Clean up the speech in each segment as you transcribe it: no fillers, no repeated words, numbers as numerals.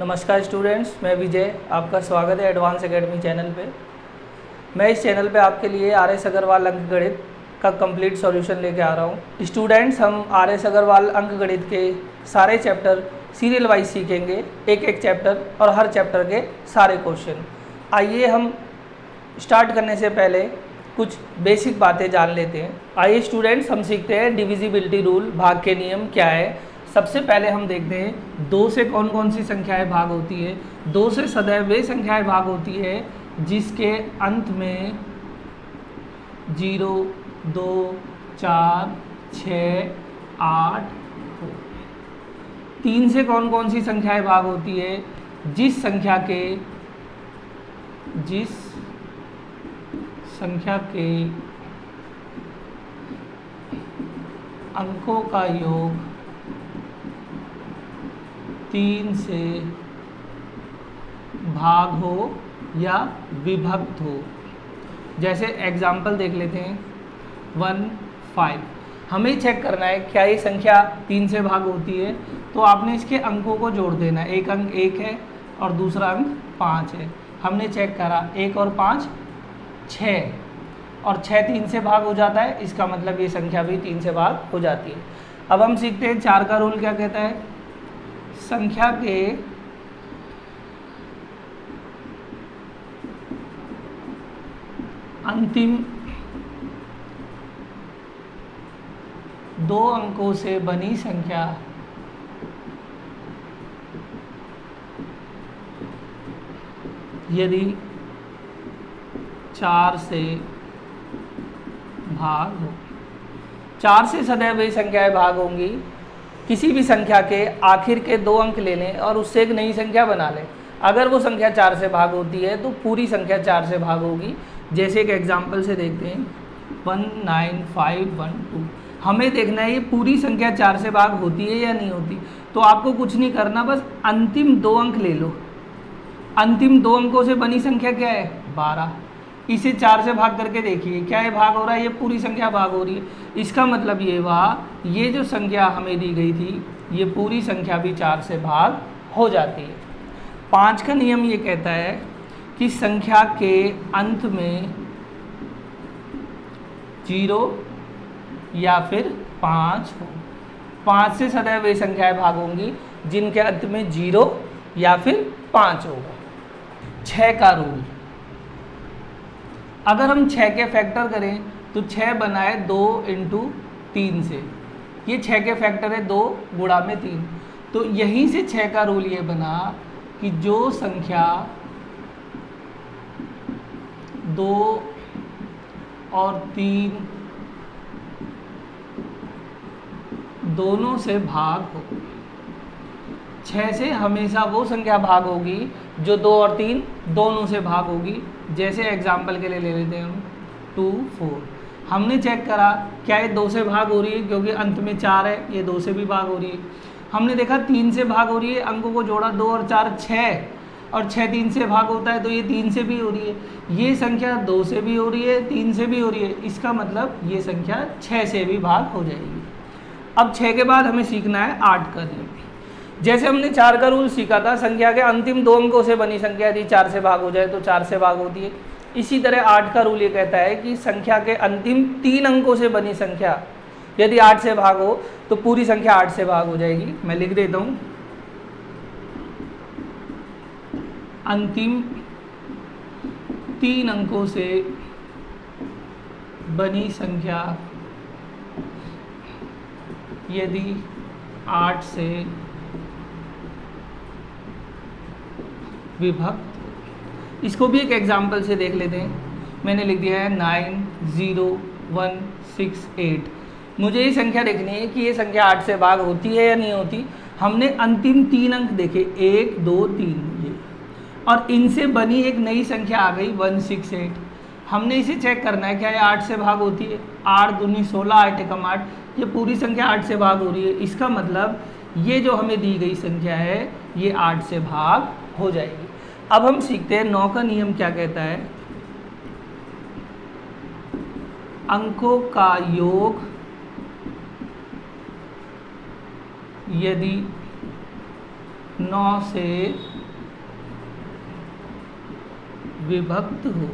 नमस्कार स्टूडेंट्स, मैं विजय। आपका स्वागत है एडवांस एकेडमी चैनल पे। मैं इस चैनल पे आपके लिए आर.एस. अग्रवाल अंकगणित का कंप्लीट सॉल्यूशन लेके आ रहा हूँ। स्टूडेंट्स, हम आर.एस. अग्रवाल अंकगणित के सारे चैप्टर सीरियल वाइज सीखेंगे, एक एक चैप्टर और हर चैप्टर के सारे क्वेश्चन। आइए हम स्टार्ट करने से पहले कुछ बेसिक बातें जान लेते हैं। आइए स्टूडेंट्स, हम सीखते हैं डिविजिबिलिटी रूल, भाग के नियम क्या है। सबसे पहले हम देखते हैं 2 से कौन कौन सी संख्याएं भाग होती है। 2 से सदैव वे संख्याएं भाग होती है जिसके अंत में 0, 2, 4, 6, 8 हो। 3 से कौन कौन सी संख्याएं भाग होती है जिस संख्या के अंकों का योग 3 से भाग हो या विभक्त हो। जैसे एग्जाम्पल देख लेते हैं 1, 5। हमें चेक करना है क्या ये संख्या 3 से भाग होती है, तो आपने इसके अंकों को जोड़ देना है। एक अंक 1 है और दूसरा अंक 5 है। हमने चेक करा 1 और 5 6, और 6 3 से भाग हो जाता है, इसका मतलब ये संख्या भी 3 से भाग हो जाती है। अब हम सीखते हैं 4 का रूल क्या कहता है। संख्या के अंतिम 2 अंकों से बनी संख्या यदि 4 से भाग हो। 4 से सदैव वही संख्याएं भाग होंगी। किसी भी संख्या के आखिर के 2 अंक ले लें और उससे एक नई संख्या बना लें। अगर वो संख्या 4 से भाग होती है तो पूरी संख्या 4 से भाग होगी। जैसे एक एग्जाम्पल से देखते हैं 19512। हमें देखना है ये पूरी संख्या 4 से भाग होती है या नहीं होती। तो आपको कुछ नहीं करना, बस अंतिम 2 अंक ले लो। अंतिम 2 अंकों से बनी संख्या क्या है 12। इसे 4 से भाग करके देखिए, क्या ये भाग हो रहा है, ये पूरी संख्या भाग हो रही है। इसका मतलब ये हुआ ये जो संख्या हमें दी गई थी ये पूरी संख्या भी 4 से भाग हो जाती है। 5 का नियम ये कहता है कि संख्या के अंत में 0 या फिर 5 हो। 5 से सदैव वे संख्याएं भाग होंगी जिनके अंत में 0 या फिर 5 होगा। 6 का रूल, अगर हम 6 के फैक्टर करें तो 6 बनाए 2 × 3 से। ये 6 के फैक्टर है 2 गुणा में 3। तो यहीं से 6 का रूल ये बना कि जो संख्या 2 और 3 दोनों से भाग हो। 6 से हमेशा वो संख्या भाग होगी जो 2 और 3 दोनों से भाग होगी। जैसे एग्जाम्पल के लिए ले लेते हैं हम 2, 4। हमने चेक करा क्या ये 2 से भाग हो रही है, क्योंकि अंत में 4 है, ये 2 से भी भाग हो रही है। हमने देखा 3 से भाग हो रही है, अंकों को जोड़ा 2 और 4 6, और 6 3 से भाग होता है तो ये 3 से भी हो रही है। ये संख्या 2 से भी हो रही है, 3 से भी हो रही है। इसका मतलब ये संख्या 6 से भी भाग हो जाएगी। अब 6 के बाद हमें सीखना है 8 का नियम। जैसे हमने 4 का रूल सीखा था, संख्या के अंतिम 2 अंकों से बनी संख्या यदि 4 से भाग हो जाए तो 4 से भाग होती है। इसी तरह 8 का रूल ये कहता है कि संख्या के अंतिम 3 अंकों से बनी संख्या यदि 8 से भाग हो तो पूरी संख्या 8 से भाग हो जाएगी। मैं लिख देता हूँ, अंतिम 3 अंकों से बनी संख्या यदि 8 से विभक्त। इसको भी एक एग्जाम्पल से देख लेते हैं। मैंने लिख दिया है 90168। मुझे ये संख्या देखनी है कि ये संख्या 8 से भाग होती है या नहीं होती। हमने अंतिम 3 अंक देखे 1, 2, 3 ये, और इनसे बनी एक नई संख्या आ गई 168। हमने इसे चेक करना है क्या ये 8 से भाग होती है। 8 दूनी 16, 8 एकम 8, ये पूरी संख्या 8 से भाग हो रही है। इसका मतलब ये जो हमें दी गई संख्या है ये 8 से भाग हो जाएगी। अब हम सीखते हैं 9 का नियम क्या कहता है। अंकों का योग यदि 9 से विभक्त हो।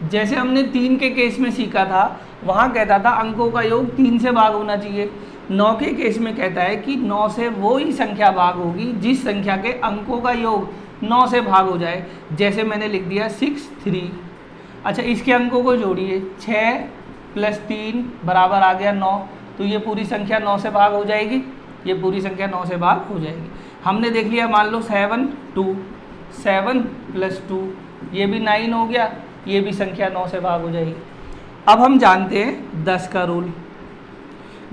जैसे हमने 3 के केस में सीखा था, वहाँ कहता था अंकों का योग 3 से भाग होना चाहिए। 9 के केस में कहता है कि 9 से वो ही संख्या भाग होगी जिस संख्या के अंकों का योग 9 से भाग हो जाए। जैसे मैंने लिख दिया 6 3। अच्छा, इसके अंकों को जोड़िए, 6 + 3 बराबर आ गया 9। तो ये पूरी संख्या 9 से भाग हो जाएगी, ये पूरी संख्या 9 से भाग हो जाएगी। हमने देख लिया, मान लो 7 2, 7 + 2 ये भी 9 हो गया, ये भी संख्या 9 से भाग हो जाएगी। अब हम जानते हैं 10 का रूल।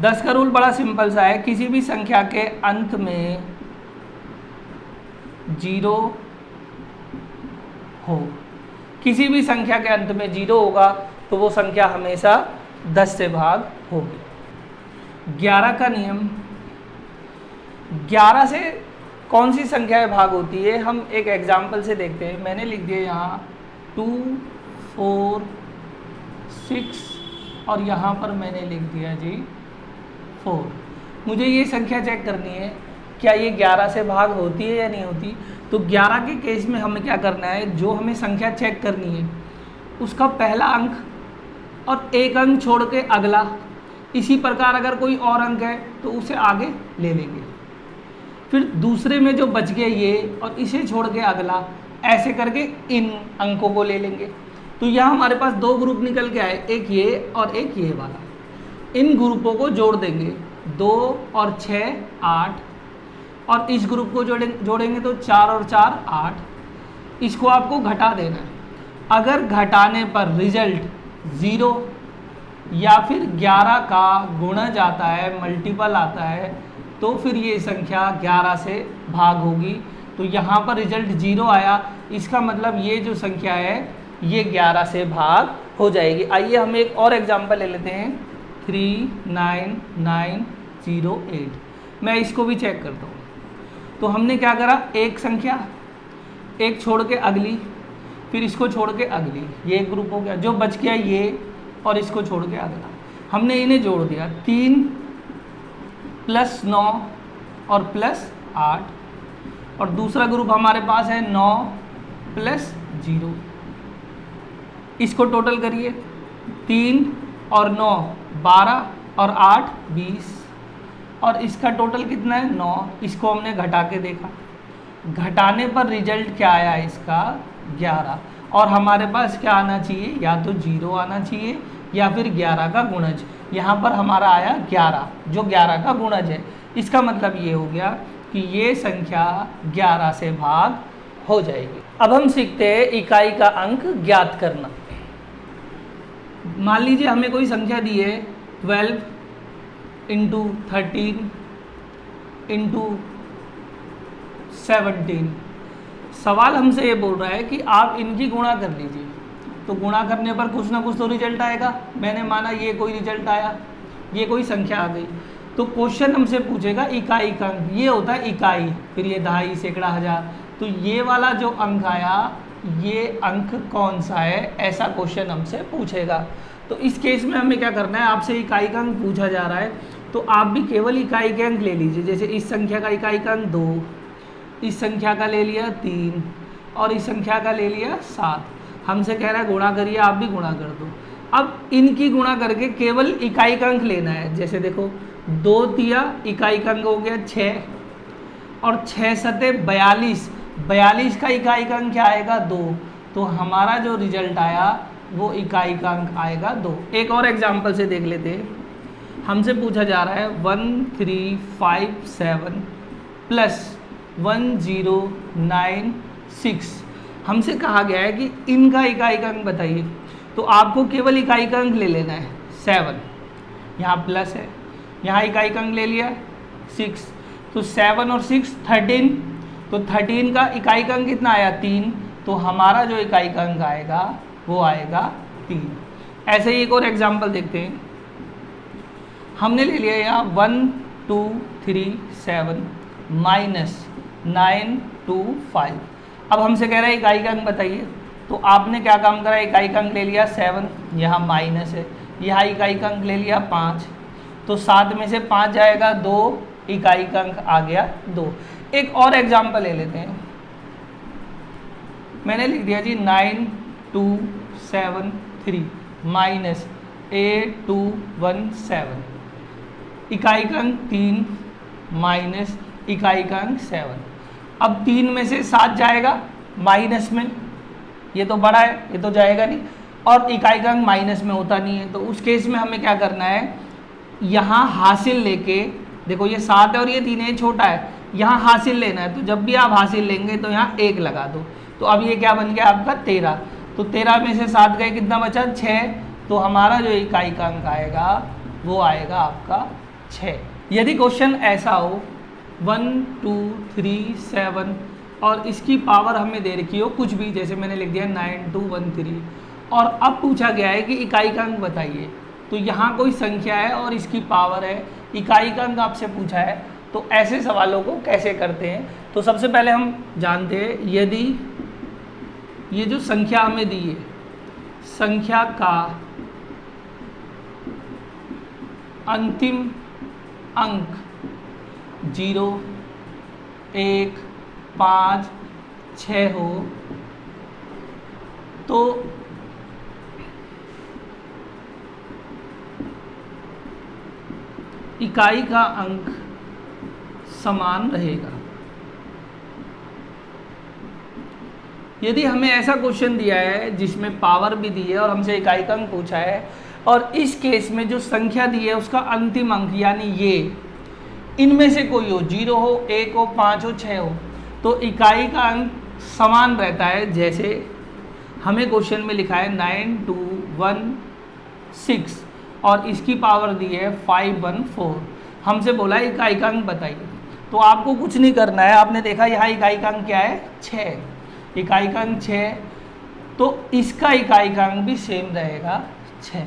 10 का रूल बड़ा सिंपल सा है, किसी भी संख्या के अंत में 0 हो, किसी भी संख्या के अंत में 0 होगा तो वो संख्या हमेशा 10 से भाग होगी। 11 का नियम, 11 से कौन सी संख्याएं भाग होती है, हम एक एग्जाम्पल से देखते हैं। मैंने लिख दिया यहाँ 2 4 6 और यहाँ पर मैंने लिख दिया जी 4। मुझे ये संख्या चेक करनी है, क्या ये 11 से भाग होती है या नहीं होती। तो 11 के केस में हमें क्या करना है, जो हमें संख्या चेक करनी है उसका पहला अंक और एक अंक छोड़ के अगला, इसी प्रकार अगर कोई और अंक है तो उसे आगे ले लेंगे। फिर दूसरे में जो बच गया ये और इसे छोड़ के अगला, ऐसे करके इन अंकों को ले लेंगे। तो यहाँ हमारे पास 2 ग्रुप निकल के आए, एक ये और एक ये वाला। इन ग्रुपों को जोड़ देंगे, 2 और 6 8, और इस ग्रुप को जोड़ेंगे तो 4 और 4 8। इसको आपको घटा देना है। अगर घटाने पर रिजल्ट 0 या फिर 11 का गुणज आता है, मल्टीपल आता है, तो फिर ये संख्या 11 से भाग होगी। तो यहाँ पर रिजल्ट 0 आया, इसका मतलब ये जो संख्या है ये 11 से भाग हो जाएगी। आइए हम एक और एग्जांपल ले लेते हैं, 39908। मैं इसको भी चेक करता हूँ। तो हमने क्या करा, एक संख्या, एक छोड़ के अगली, फिर इसको छोड़ के अगली, ये एक ग्रुप हो गया। जो बच गया ये और इसको छोड़ के अगला, हमने इन्हें जोड़ दिया, 3 + 9 और +8। और दूसरा ग्रुप हमारे पास है 9 + 0। इसको टोटल करिए, 3 और 9 12 और 8 20, और इसका टोटल कितना है 9। इसको हमने घटा के देखा, घटाने पर रिजल्ट क्या आया इसका 11। और हमारे पास क्या आना चाहिए, या तो 0 आना चाहिए या फिर 11 का गुणज। यहाँ पर हमारा आया 11, जो 11 का गुणज है। इसका मतलब ये हो गया कि ये संख्या 11 से भाग हो जाएगी। अब हम सीखते हैं इकाई का अंक ज्ञात करना। मान लीजिए हमें कोई संख्या दी है 12 × 13 × 17। सवाल हमसे ये बोल रहा है कि आप इनकी गुणा कर लीजिए। तो गुणा करने पर कुछ ना कुछ तो रिजल्ट आएगा। मैंने माना ये कोई रिजल्ट आया, ये कोई संख्या आ गई, तो क्वेश्चन हमसे पूछेगा इकाई का अंक। ये होता है इकाई, फिर ये दहाई, सैकड़ा, हजार। तो ये वाला जो अंक आया, ये अंक कौन सा है, ऐसा क्वेश्चन हमसे पूछेगा। तो इस केस में हमें क्या करना है, आपसे इकाई का अंक पूछा जा रहा है, तो आप भी केवल इकाई के अंक ले लीजिए। जैसे इस संख्या का इकाई का अंक 2, इस संख्या का ले लिया 3 और इस संख्या का ले लिया 7। हमसे कह रहा है गुणा करिए, आप भी गुणा कर दो। अब इनकी गुणा करके केवल इकाई का अंक लेना है। जैसे देखो 2 तिया इकाई का अंक हो गया 6 और 6 सते 42, 42 का इकाई का अंक क्या आएगा 2। तो हमारा जो रिजल्ट आया वो इकाई का अंक आएगा 2। एक और एग्जाम्पल से देख लेते हैं। हमसे पूछा जा रहा है 1357 + 1096। हमसे कहा गया है कि इनका इकाई का अंक बताइए। तो आपको केवल इकाई का अंक ले लेना है 7, यहाँ प्लस है, यहाँ इकाई का अंक ले लिया 6। तो 7 और 6 13, तो 13 का इकाई का अंक कितना आया 3। तो हमारा जो इकाई का अंक आएगा वो आएगा 3। ऐसे ही एक और एग्जाम्पल देखते हैं। हमने ले लिया यहाँ 1237 - 925। अब हमसे कह रहा है इकाई का अंक बताइए। तो आपने क्या काम करा, इकाई का अंक ले लिया 7, यहाँ माइनस है, यहाँ इकाई का अंक ले लिया 5। तो 7 में से 5 जाएगा 2, इकाई का अंक आ गया 2। एक और एग्जाम्पल ले लेते हैं। मैंने लिख दिया जी 9273 माइनस 8217, इकाई का अंक 3 माइनस इकाई का अंक 7। अब 3 में से 7 जाएगा माइनस में, ये तो बड़ा है, ये तो जाएगा नहीं, और इकाई का अंक माइनस में होता नहीं है। तो उस केस में हमें क्या करना है, यहाँ हासिल लेके, देखो ये 7 है और ये 3 है, छोटा है, यहाँ हासिल लेना है। तो जब भी आप हासिल लेंगे तो यहाँ 1 लगा दो। तो अब ये क्या बन गया आपका 13। तो 13 में से 7 गए, कितना बचा 6। तो हमारा जो इकाई का अंक आएगा वो आएगा आपका 6। यदि क्वेश्चन ऐसा हो 1 2 3 7 और इसकी पावर हमें दे रखी हो कुछ भी, जैसे मैंने लिख दिया 9213, और अब पूछा गया है कि इकाई का अंक बताइए, तो यहाँ कोई संख्या है और इसकी पावर है, इकाई का अंक आपसे पूछा है, तो ऐसे सवालों को कैसे करते हैं। तो सबसे पहले हम जानते हैं, यदि ये जो संख्या हमें दी है, संख्या का अंतिम अंक 0 1 5 6 हो, तो इकाई का अंक समान रहेगा। यदि हमें ऐसा क्वेश्चन दिया है जिसमें पावर भी दी है और हमसे इकाई का अंक पूछा है, और इस केस में जो संख्या दी है उसका अंतिम अंक यानी ये, इनमें से कोई हो, 0 हो 1 हो 5 हो 6 हो, तो इकाई का अंक समान रहता है। जैसे हमें क्वेश्चन में लिखा है 9216 और इसकी पावर दी है 514, हमसे बोला है इकाई का अंक बताइए। तो आपको कुछ नहीं करना है, आपने देखा यहाँ इकाई का अंक क्या है 6, इकाई का अंक 6, तो इसका इकाई का अंक भी सेम रहेगा 6।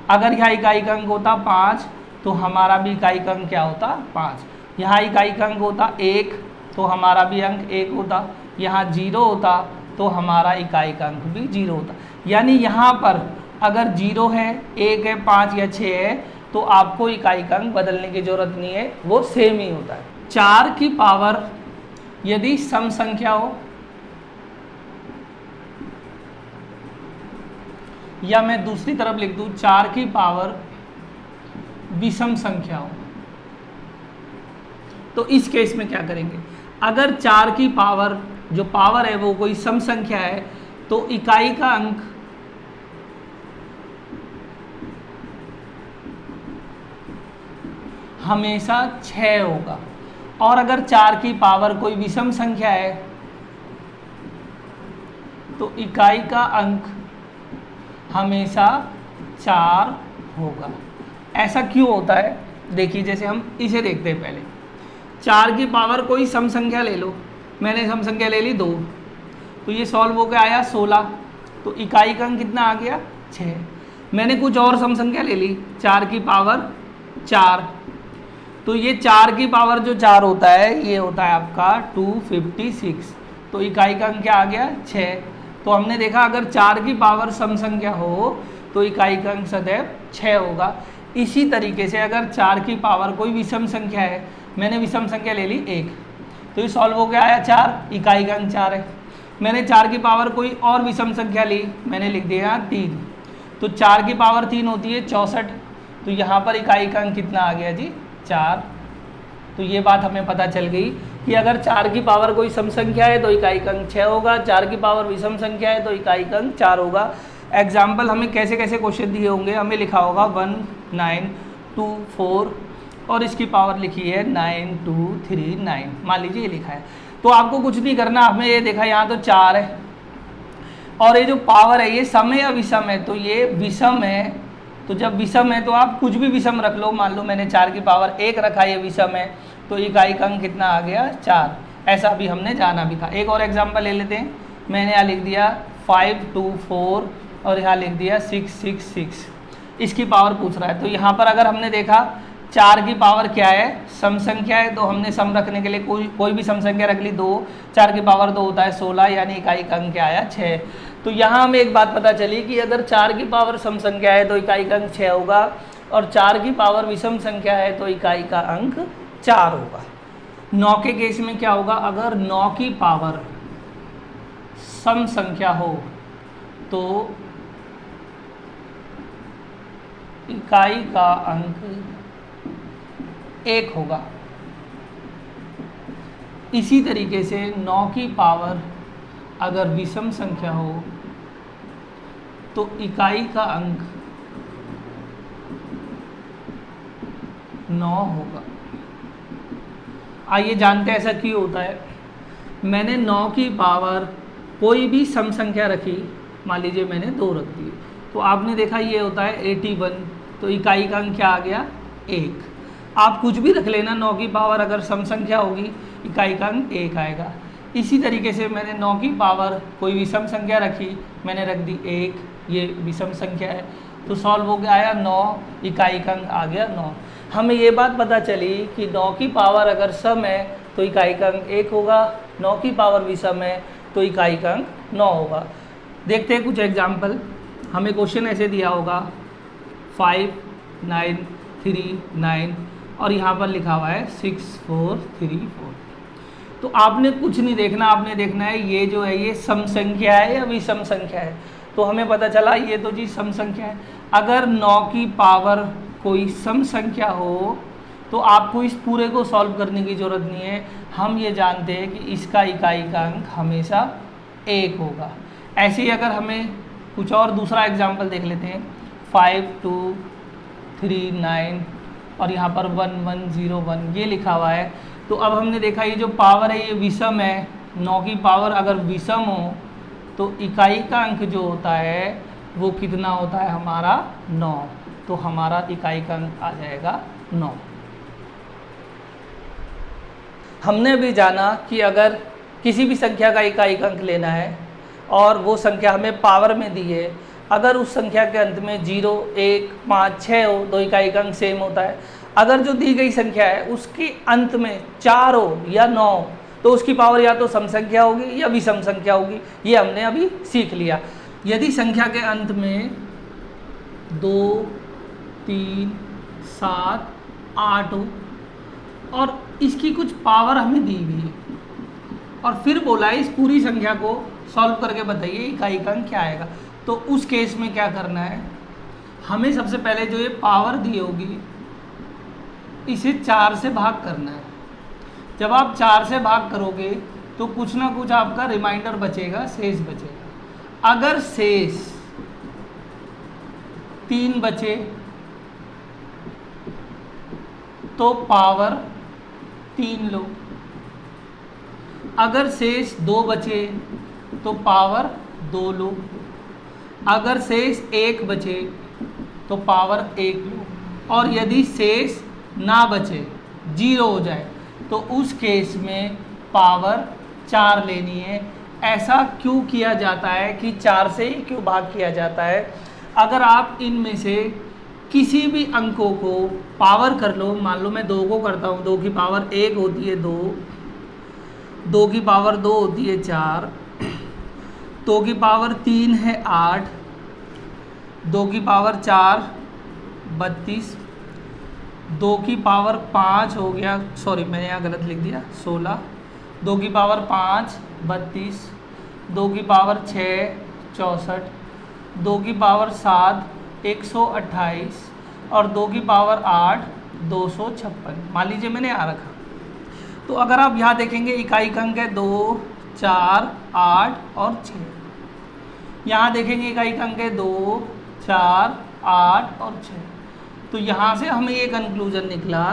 अगर यहाँ इकाई का अंक होता 5 तो हमारा भी इकाई का अंक क्या होता 5। यहाँ इकाई का अंक होता 1 तो हमारा भी अंक 1 होता, यहाँ 0 होता तो हमारा इकाई का अंक भी 0 होता। यानी यहाँ पर अगर 0 है 1 है 5 या 6 है तो आपको इकाई का अंक बदलने की जरूरत नहीं है, वो सेम ही होता है। 4 की पावर यदि सम संख्या हो, या मैं दूसरी तरफ लिख दूं 4 की पावर विषम संख्या हो, तो इस केस में क्या करेंगे, अगर 4 की पावर जो पावर है वो कोई सम संख्या है तो इकाई का अंक हमेशा 6 होगा, और अगर 4 की पावर कोई विषम संख्या है तो इकाई का अंक हमेशा 4 होगा। ऐसा क्यों होता है, देखिए जैसे हम इसे देखते हैं। पहले 4 की पावर कोई सम संख्या ले लो, मैंने सम संख्या ले ली 2, तो ये सॉल्व हो के आया 16, तो इकाई का अंक कितना आ गया 6। मैंने कुछ और सम संख्या ले ली 4 की पावर 4, तो ये 4 की पावर जो 4 होता है ये होता है आपका 256, तो इकाई का अंक क्या आ गया 6। तो हमने देखा अगर 4 की पावर सम संख्या हो तो इकाई का अंक सदैव 6 होगा। इसी तरीके से अगर 4 की पावर कोई विषम संख्या है, मैंने विषम संख्या ले ली 1, तो ये सॉल्व हो गया आया 4, इकाई का अंक 4 है। मैंने 4 की पावर कोई और विषम संख्या ली, मैंने लिख दिया 3, तो 4 की पावर 3 होती है 64, तो यहाँ पर इकाई का अंक कितना आ गया जी 4। तो ये बात हमें पता चल गई कि अगर 4 की पावर कोई सम संख्या है तो इकाई का अंक 6 होगा, 4 की पावर विषम संख्या है तो इकाई का अंक 4 होगा। एग्जाम्पल हमें कैसे कैसे क्वेश्चन दिए होंगे, हमें लिखा होगा 1924 और इसकी पावर लिखी है 9239, मान लीजिए ये लिखा है। तो आपको कुछ नहीं करना, हमें ये देखा यहाँ तो 4 है और ये जो पावर है ये सम है या विषम है, तो ये विषम है। तो जब विषम है तो आप कुछ भी विषम रख लो, मान लो मैंने 4 की पावर 1 रखा, ये विषम है तो इकाई का अंक कितना आ गया 4। ऐसा भी हमने जाना भी था। एक और एग्जांपल ले लेते हैं, मैंने यहाँ लिख दिया 524 और यहाँ लिख दिया 666, इसकी पावर पूछ रहा है। तो यहाँ पर अगर हमने देखा 4 की पावर क्या है सम संख्या है, तो हमने सम रखने के लिए कोई भी सम संख्या रख ली 2, 4 की पावर 2 होता है 16, यानी इकाई का अंक क्या आया 6। तो यहाँ हमें एक बात पता चली कि अगर 4 की पावर सम संख्या है तो इकाई का अंक 6 होगा, और 4 की पावर विषम संख्या है तो इकाई का अंक 4 होगा। 9 के केस में क्या होगा, अगर 9 की पावर सम संख्या हो तो इकाई का अंक 1 होगा। इसी तरीके से 9 की पावर अगर विषम संख्या हो तो इकाई का अंक 9 होगा। आइए जानते हैं ऐसा क्यों होता है। मैंने 9 की पावर कोई भी सम संख्या रखी, मान लीजिए मैंने 2 रख दी, तो आपने देखा ये होता है 81, तो इकाई का अंक क्या आ गया 1। आप कुछ भी रख लेना, 9 की पावर अगर सम संख्या होगी इकाई का अंक 1 आएगा। इसी तरीके से मैंने 9 की पावर कोई विषम संख्या रखी, मैंने रख दी 1, ये विषम संख्या है, तो सॉल्व हो गया आया 9, इकाई का अंक आ गया 9। हमें ये बात पता चली कि 9 की पावर अगर सम है तो इकाई का अंक 1 होगा, 9 की पावर विषम है तो इकाई का अंक 9 होगा। देखते हैं कुछ एग्जाम्पल। हमें क्वेश्चन ऐसे दिया होगा 5, 9, 3, 9 और यहाँ पर लिखा हुआ है 6, 4, 3, 4। तो आपने कुछ नहीं देखना, आपने देखना है ये जो है ये सम संख्या है या विषम संख्या है। तो हमें पता चला ये तो जी सम संख्या है। अगर 9 की पावर कोई सम संख्या हो तो आपको इस पूरे को सॉल्व करने की ज़रूरत नहीं है। हम ये जानते हैं कि इसका इकाई का अंक हमेशा 1 होगा। ऐसे ही अगर हमें कुछ और दूसरा एग्जाम्पल देख लेते हैं, 5, 2, 3, 9 और यहाँ पर 1, 1, 0, 1 ये लिखा हुआ है। तो अब हमने देखा ये जो पावर है ये विषम है। 9 की पावर अगर विषम हो तो इकाई का अंक जो होता है वो कितना होता है हमारा 9। तो हमारा इकाई का अंक आ जाएगा 9। हमने भी जाना कि अगर किसी भी संख्या का इकाई का अंक लेना है और वो संख्या हमें पावर में दी है, अगर उस संख्या के अंत में 0, 1, 5, 6 हो तो इकाई का अंक सेम होता है। अगर जो दी गई संख्या है उसके अंत में 4 हो या 9 हो तो उसकी पावर या तो सम संख्या होगी या विषम संख्या होगी। ये हमने अभी सीख लिया। यदि संख्या के अंत में 2, 3, 7, 8 हो और इसकी कुछ पावर हमें दी हुई है और फिर बोला है इस पूरी संख्या को सॉल्व करके बताइए इकाई का अंक क्या आएगा, तो उस केस में क्या करना है, हमें सबसे पहले जो ये पावर दी होगी इसे 4 से भाग करना है। जब आप 4 से भाग करोगे तो कुछ ना कुछ आपका रिमाइंडर बचेगा, शेष बचेगा। अगर शेष 3 बचे तो पावर 3 लो, अगर शेष 2 बचे तो पावर 2 लो, अगर शेष 1 बचे तो पावर 1 लो, और यदि शेष ना बचे 0 हो जाए तो उस केस में पावर 4 लेनी है। ऐसा क्यों किया जाता है कि 4 से ही क्यों भाग किया जाता है? अगर आप इनमें से किसी भी अंकों को पावर कर लो, मान लो मैं 2 को करता हूँ, 2 की पावर 1 होती है 2, 2 की पावर 2 होती है 4, 2 की पावर 3 है 8, 2 की पावर 4 32, 2 की पावर 5 हो गया, सॉरी मैंने यहाँ गलत लिख दिया 16, 2 की पावर 5 32, 2 की पावर 6 64, 2 की पावर 7 128 और 2 की पावर 8 256। मान लीजिए मैंने यहाँ रखा। तो अगर आप यहाँ देखेंगे इकाई का अंक है 2, 4, 8 और 6। यहाँ देखेंगे इकाई का अंक है 2, 4, 8 और 6। तो यहाँ से हमें ये कंक्लूजन निकला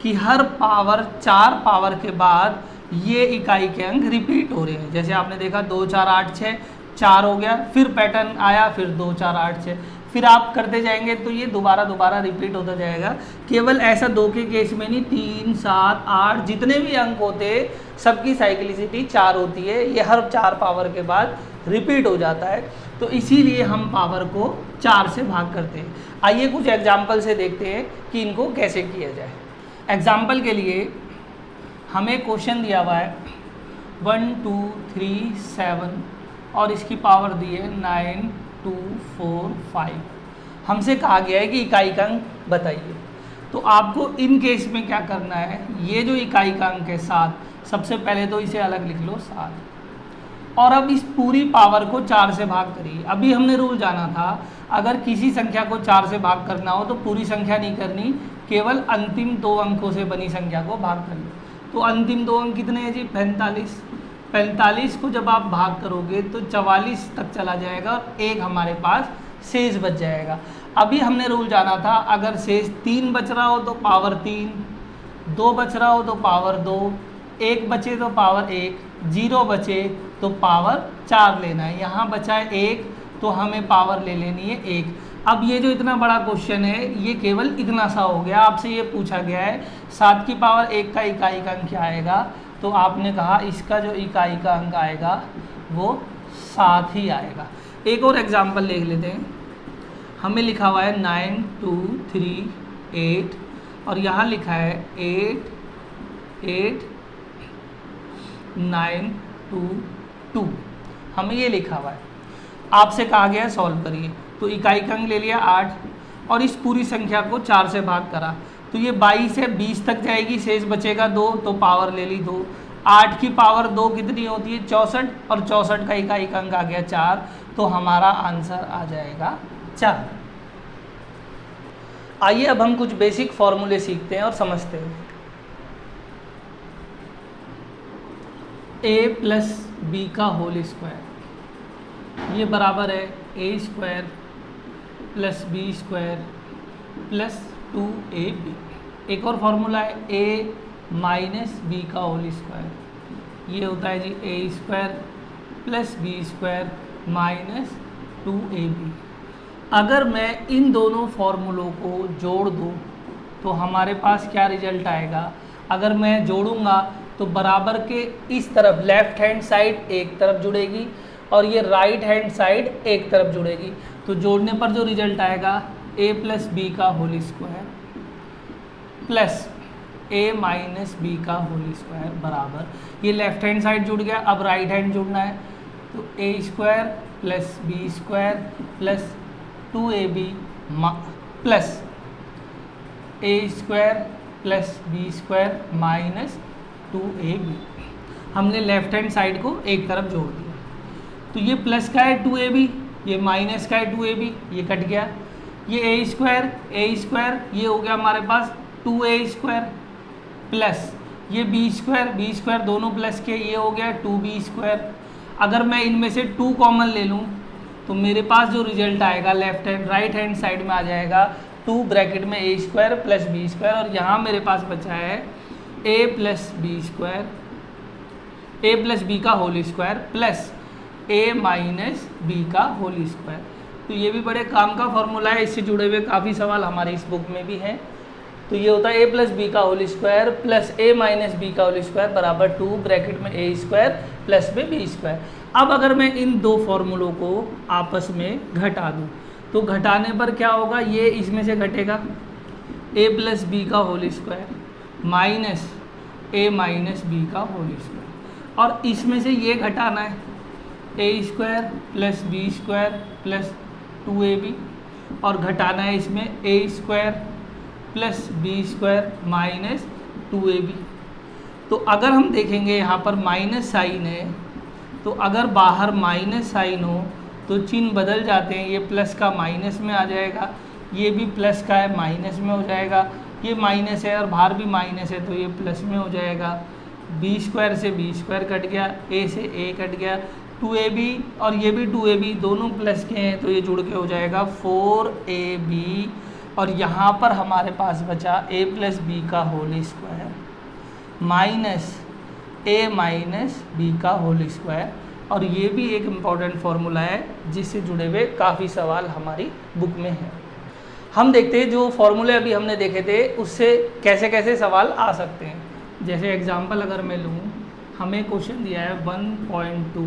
कि हर पावर 4 पावर के बाद ये इकाई के अंक रिपीट हो रहे हैं। जैसे आपने देखा 2, 4, 8, 6, 4 हो गया, फिर पैटर्न आया, फिर 2, 4, 8, 6, फिर आप करते जाएंगे तो ये दोबारा रिपीट होता जाएगा। केवल ऐसा 2 के केस में नहीं, 3, 7, 8 जितने भी अंक होते सबकी साइक्लिसिटी 4 होती है। ये हर 4 पावर के बाद रिपीट हो जाता है, तो इसीलिए हम पावर को 4 से भाग करते हैं। आइए कुछ एग्जाम्पल से देखते हैं कि इनको कैसे किया जाए। एग्जाम्पल के लिए हमें क्वेश्चन दिया हुआ है 1, 2, 3, 7 और इसकी पावर दी है 9, 2, 4, 5। हमसे कहा गया है कि इकाई का अंक बताइए। तो आपको इन केस में क्या करना है, ये जो इकाई का अंक है 7, सबसे पहले तो इसे अलग लिख लो 7, और अब इस पूरी पावर को 4 से भाग करिए। अभी हमने रूल जाना था, अगर किसी संख्या को 4 से भाग करना हो तो पूरी संख्या नहीं करनी, केवल अंतिम 2 अंकों से बनी संख्या को भाग कर लो। तो अंतिम 2 अंक कितने हैं जी, 45। 45 को जब आप भाग करोगे तो 44 तक चला जाएगा और एक हमारे पास शेष बच जाएगा। अभी हमने रूल जाना था, अगर शेष 3 बच रहा हो तो पावर 3, 2 बच रहा हो तो पावर 2, 1 बचे तो पावर 1, 0 बचे तो पावर 4 लेना है। यहाँ बचा है 1 तो हमें पावर ले लेनी है 1। अब ये जो इतना बड़ा क्वेश्चन है ये केवल इतना सा हो गया, आपसे ये पूछा गया है 7 की पावर 1 का इकाई का अंक क्या आएगा, तो आपने कहा इसका जो इकाई का अंक आएगा वो 7 ही आएगा। एक और एग्जाम्पल देख लेते हैं। हमें लिखा हुआ है 9 2 3 8 और यहाँ लिखा है 8 8 9 2 2, हमें ये लिखा हुआ है। आपसे कहा गया है सॉल्व करिए, तो इकाई का अंक ले लिया 8 और इस पूरी संख्या को 4 से भाग करा, तो ये 22 से 20 तक जाएगी, शेष बचेगा 2, तो पावर ले ली 2। 8 की पावर 2 कितनी होती है, 64, और 64 का इकाई का अंक आ गया 4, तो हमारा आंसर आ जाएगा 4। आइए अब हम कुछ बेसिक फॉर्मूले सीखते हैं और समझते हैं। a प्लस बी का होल स्क्वायर, ये बराबर है a square plus B square plus 2ab। एक और फॉर्मूला है a माइनस बी का होल स्क्वायर, ये होता है जी a square plus B square minus 2ab। अगर मैं इन दोनों फॉर्मूलों को जोड़ दूँ तो हमारे पास क्या रिजल्ट आएगा, अगर मैं जोड़ूंगा तो बराबर के इस तरफ लेफ्ट हैंड साइड एक तरफ जुड़ेगी और ये राइट हैंड साइड एक तरफ जुड़ेगी, तो जोड़ने पर जो रिजल्ट आएगा a प्लस बी का whole square plus a minus B का होल स्क्वायर बराबर, ये लेफ्ट हैंड साइड जुड़ गया, अब राइट हैंड जुड़ना है, तो a square plus B square plus 2ab plus a square plus B square minus 2ab। हमने लेफ्ट हैंड साइड को एक तरफ जोड़ दिया, तो ये प्लस का है 2ab, ये माइनस का है 2ab, ये कट गया, ये a स्क्वायर ये हो गया हमारे पास 2a स्क्वायर प्लस ये b स्क्वायर दोनों प्लस के, ये हो गया 2b स्क्वायर। अगर मैं इनमें से 2 कॉमन ले लूँ तो मेरे पास जो रिजल्ट आएगा राइट हैंड साइड में आ जाएगा 2 ब्रैकेट में a square plus B square, और यहाँ मेरे पास बचा है a प्लस बी का whole square plus a minus B का होल स्क्वायर। तो ये भी बड़े काम का फॉर्मूला है, इससे जुड़े हुए काफ़ी सवाल हमारे इस बुक में भी हैं। तो ये होता है a प्लस बी का whole square plus a minus B का होल स्क्वायर बराबर 2 ब्रैकेट में a स्क्वायर प्लस में बी स्क्वायर। अब अगर मैं इन दो फॉर्मूलों को आपस में घटा दूँ तो घटाने पर क्या होगा, ये इसमें से घटेगा a प्लस बी का whole square minus a minus B का होल स्क्वायर, और इसमें से ये घटाना है a square plus B square plus 2ab, और घटाना है इसमें a square plus B square minus 2ab। तो अगर हम देखेंगे यहाँ पर माइनस साइन है, तो अगर बाहर माइनस साइन हो तो चिन्ह बदल जाते हैं, ये प्लस का माइनस में आ जाएगा, ये भी प्लस का है माइनस में हो जाएगा, ये माइनस है और बाहर भी माइनस है तो ये प्लस में हो जाएगा। बी स्क्वायर से बी स्क्वायर कट गया, ए से ए कट गया, 2ab और ये भी 2ab दोनों प्लस के हैं तो ये जुड़ के हो जाएगा 4ab, और यहाँ पर हमारे पास बचा a प्लस बी का whole square minus a minus B का होल स्क्वायर, और ये भी एक इम्पॉर्टेंट फार्मूला है जिससे जुड़े हुए काफ़ी सवाल हमारी बुक में हैं। हम देखते हैं जो फॉर्मूले अभी हमने देखे थे उससे कैसे कैसे सवाल आ सकते हैं। जैसे एग्जांपल अगर मैं लूँ, हमें क्वेश्चन दिया है 1.2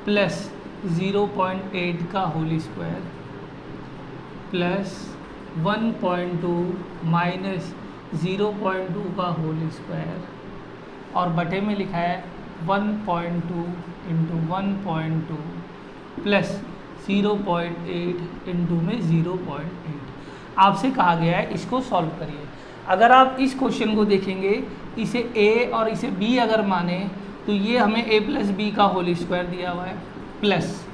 प्लस 0.8 का होल स्क्वायर प्लस 1.2 माइनस 0.2 का होल स्क्वायर, और बटे में लिखा है 1.2 इंटू 1.2 प्लस 0.8 इंटू में 0.8। आपसे कहा गया है इसको सॉल्व करिए। अगर आप इस क्वेश्चन को देखेंगे, इसे a और इसे b अगर माने तो ये हमें a प्लस बी का होल स्क्वायर दिया हुआ है प्लस,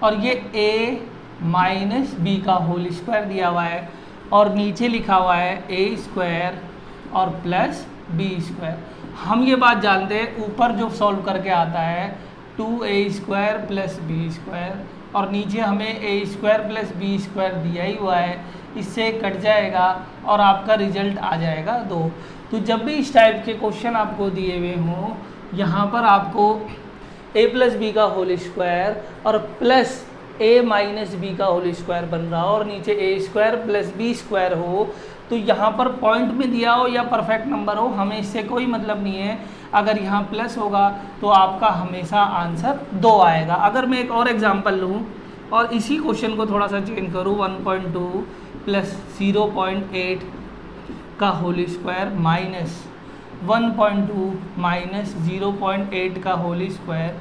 और ये a माइनस बी का होल स्क्वायर दिया हुआ है, और नीचे लिखा हुआ है a स्क्वायर और प्लस बी स्क्वायर। हम ये बात जानते हैं ऊपर जो सॉल्व करके आता है 2a square plus B square, और नीचे हमें a square plus B square दिया ही हुआ है, इससे कट जाएगा और आपका रिजल्ट आ जाएगा 2। तो जब भी इस टाइप के क्वेश्चन आपको दिए हुए हों, यहाँ पर आपको a प्लस बी का होल स्क्वायर और प्लस a माइनस बी का होल स्क्वायर बन रहा हो और नीचे a square plus B square हो, तो यहाँ पर पॉइंट में दिया हो या परफेक्ट नंबर हो, हमें इससे कोई मतलब नहीं है। अगर यहाँ प्लस होगा तो आपका हमेशा आंसर 2 आएगा। अगर मैं एक और एग्जांपल लूँ और इसी क्वेश्चन को थोड़ा सा चेंज करूँ, 1.2 प्लस 0.8 का होल स्क्वायर माइनस 1.2 माइनस 0.8 का होल स्क्वायर,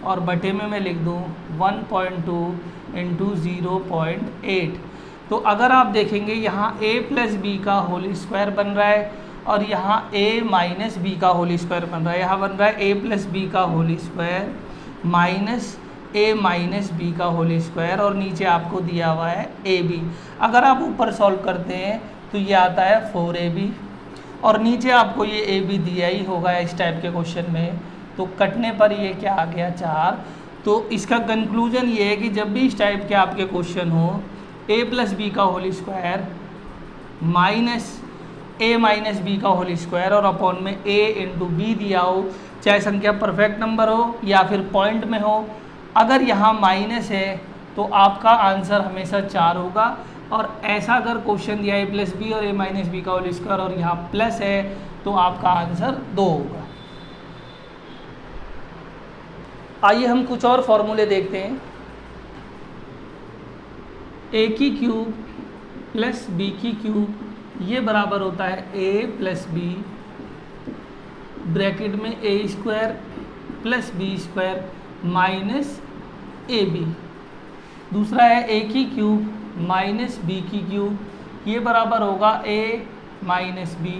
और बटे में मैं लिख दूँ 1.2 इंटू 0.8। तो अगर आप देखेंगे यहाँ a प्लस बी का होल स्क्वायर बन रहा है और यहाँ a माइनस बी का होल स्क्वायर बन रहा है। यहाँ बन रहा है a प्लस बी का whole square minus a minus B का होल स्क्वायर, और नीचे आपको दिया हुआ है ab। अगर आप ऊपर सॉल्व करते हैं तो ये आता है 4ab, और नीचे आपको ये ab दिया ही होगा इस टाइप के क्वेश्चन में, तो कटने पर ये क्या आ गया 4। तो इसका कंक्लूजन ये है कि जब भी इस टाइप के आपके क्वेश्चन हो a प्लस बी का whole square minus a minus B का होल स्क्वायर और अपॉन में a इंटू बी दिया हो, चाहे संख्या परफेक्ट नंबर हो या फिर पॉइंट में हो, अगर यहाँ माइनस है तो आपका आंसर हमेशा 4 होगा। और ऐसा अगर क्वेश्चन दिया a प्लस बी और a माइनस बी का होल स्क्वायर और यहाँ प्लस है तो आपका आंसर 2 होगा। आइए हम कुछ और फॉर्मूले देखते हैं। a की क्यूब प्लस b की क्यूब ये बराबर होता है a प्लस बी ब्रैकेट में a square plus B square minus A B. दूसरा है a की क्यूब माइनस b की क्यूब, ये बराबर होगा a माइनस बी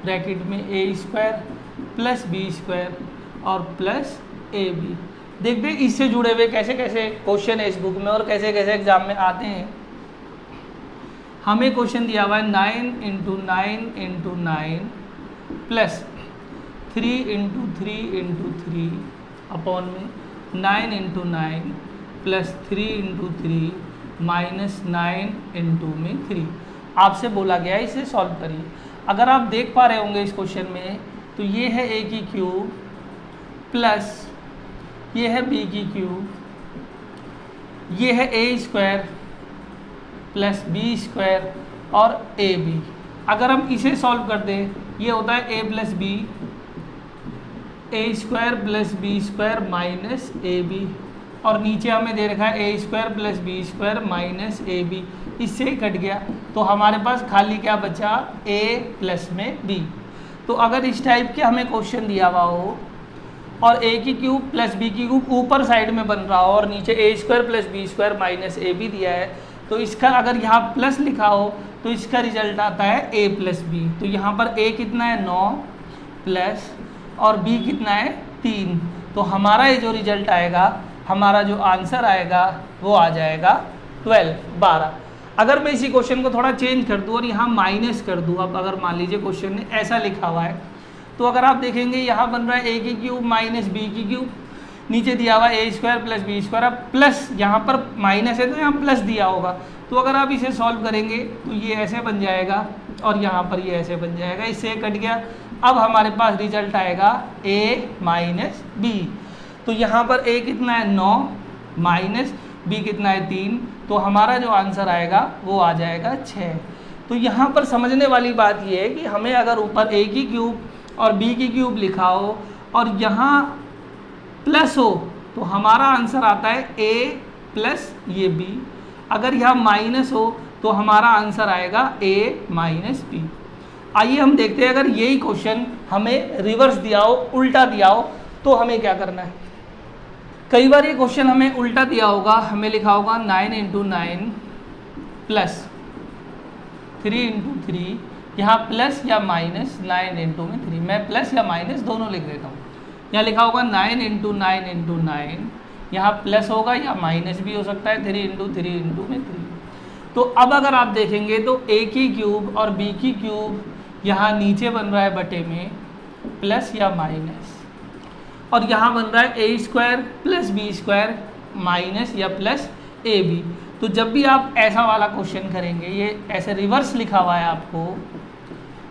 ब्रैकेट में a square plus B square और प्लस ए बी। देखते हैं इससे जुड़े हुए कैसे कैसे क्वेश्चन है इस बुक में और कैसे कैसे एग्जाम में आते हैं। हमें क्वेश्चन दिया हुआ है 9 into 9 into 9 plus 3 into 3 into 3 upon में 9 into 9 plus 3 into 3 minus 9 into में 3। आपसे बोला गया है इसे सॉल्व करिए। अगर आप देख पा रहे होंगे इस क्वेश्चन में तो ये है a की क्यूब प्लस ये है b की क्यूब, ये है a square plus B square और ए बी। अगर हम इसे सॉल्व कर दें ये होता है a plus B A square plus B square minus A B, और नीचे हमें दे रखा है a square plus B square minus A B. इससे ही कट गया तो हमारे पास खाली क्या बचा a प्लस में b। तो अगर इस टाइप के हमें क्वेश्चन दिया हुआ हो और a की क्यूब प्लस b की क्यूब ऊपर साइड में बन रहा हो और नीचे a square plus B square minus A B दिया है, तो इसका अगर यहाँ प्लस लिखा हो तो इसका रिजल्ट आता है a प्लस बी। तो यहाँ पर a कितना है 9 प्लस और b कितना है 3, तो हमारा ये जो रिजल्ट आएगा, हमारा जो आंसर आएगा वो आ जाएगा 12। अगर मैं इसी क्वेश्चन को थोड़ा चेंज कर दूँ और यहाँ माइनस कर दूँ, अब अगर मान लीजिए क्वेश्चन में ऐसा लिखा हुआ है तो अगर आप देखेंगे यहाँ बन रहा है a की क्यूब माइनस बी की क्यूब, नीचे दिया हुआ है a square plus B square, अब प्लस यहाँ पर माइनस है तो यहाँ प्लस दिया होगा, तो अगर आप इसे सॉल्व करेंगे तो ये ऐसे बन जाएगा और यहाँ पर ये ऐसे बन जाएगा, इससे कट गया। अब हमारे पास रिजल्ट आएगा a माइनस बी। तो यहाँ पर a कितना है 9 माइनस b कितना है 3, तो हमारा जो आंसर आएगा वो आ जाएगा 6। तो यहाँ पर समझने वाली बात ये है कि हमें अगर ऊपर a की क्यूब और b की क्यूब लिखा हो और यहाँ प्लस हो तो हमारा आंसर आता है a प्लस ये b, अगर यहाँ माइनस हो तो हमारा आंसर आएगा a माइनस b। आइए हम देखते हैं अगर यही क्वेश्चन हमें रिवर्स दिया हो, उल्टा दिया हो, तो हमें क्या करना है। कई बार ये क्वेश्चन हमें उल्टा दिया होगा, हमें लिखा होगा 9 इंटू 9 प्लस 3 इंटू 3, यहाँ प्लस या माइनस 9 इंटू में 3, मैं प्लस या माइनस दोनों लिख देता हूँ। यहाँ लिखा होगा 9 इंटू 9 इंटू 9, यहाँ प्लस होगा या माइनस भी हो सकता है, 3 इंटू 3 इंटू में 3। तो अब अगर आप देखेंगे तो a की क्यूब और b की क्यूब यहाँ नीचे बन रहा है बटे में प्लस या माइनस, और यहाँ बन रहा है a square plus B square minus या प्लस ए बी। तो जब भी आप ऐसा वाला क्वेश्चन करेंगे, ये ऐसे रिवर्स लिखा हुआ है आपको,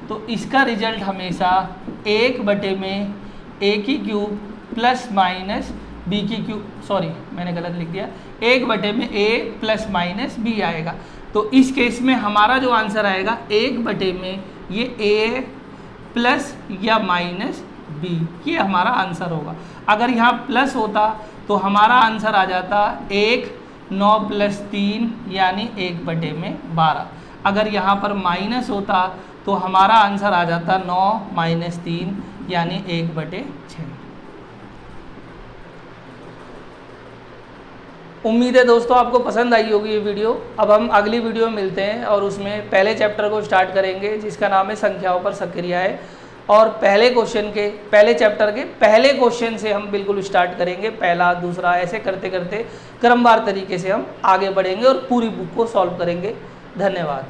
तो इसका रिजल्ट हमेशा 1 बटे में a की क्यूब प्लस माइनस b की क्यूब, सॉरी मैंने गलत लिख दिया, 1 बटे में a प्लस माइनस b आएगा। तो इस केस में हमारा जो आंसर आएगा 1 बटे में ये a प्लस या माइनस b, ये हमारा आंसर होगा। अगर यहाँ प्लस होता तो हमारा आंसर आ जाता 1 9 प्लस 3 यानी 1 बटे में 12। अगर यहाँ पर माइनस होता तो हमारा आंसर आ जाता 9 माइनस 3 यानी 1 बटे 6। उम्मीद है दोस्तों आपको पसंद आई होगी ये वीडियो। अब हम अगली वीडियो में मिलते हैं और उसमें पहले चैप्टर को स्टार्ट करेंगे जिसका नाम है संख्याओं पर सक्रियाएं, और पहले चैप्टर के पहले क्वेश्चन से हम बिल्कुल स्टार्ट करेंगे, पहला दूसरा ऐसे करते करते क्रमवार तरीके से हम आगे बढ़ेंगे और पूरी बुक को सॉल्व करेंगे। धन्यवाद।